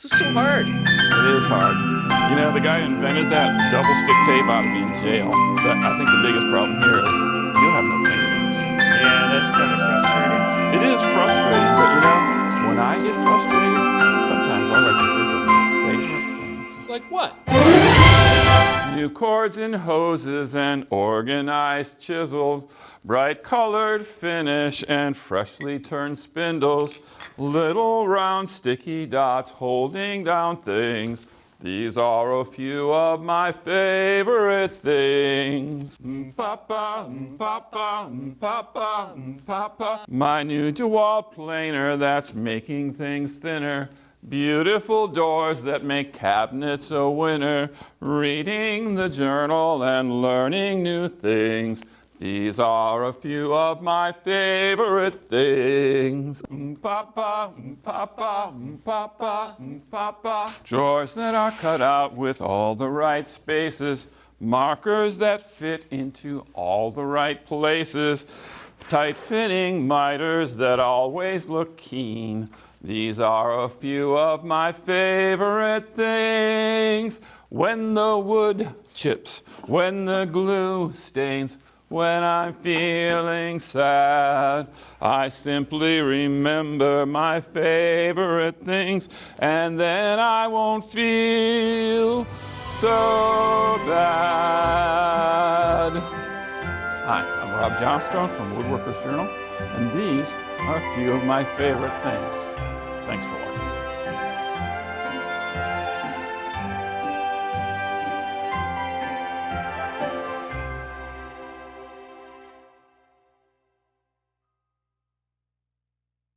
This is so hard. It is hard. You know, the guy who invented that double stick tape ought to be in jail. But I think the biggest problem here is you have no fingernails. Yeah, that's kind of frustrating. It is frustrating, but you know, when I get frustrated, sometimes I like to think of my favorite things. Like what? New cords and hoses and organized chiseled, bright colored finish and freshly turned spindles, little round sticky dots holding down things. These are a few of my favorite things. Papa, papa, papa, papa. My new DeWalt planer that's making things thinner. Beautiful doors that make cabinets a winner. Reading the journal and learning new things. These are a few of my favorite things. Papa, papa, papa, papa. Drawers that are cut out with all the right spaces. Markers that fit into all the right places. Tight-fitting miters that always look keen. These are a few of my favorite things. When the wood chips, when the glue stains, when I'm feeling sad, I simply remember my favorite things, and then I won't feel so bad. Hi, I'm Rob Johnstone from Woodworkers Journal, and these are a few of my favorite things. Thanks for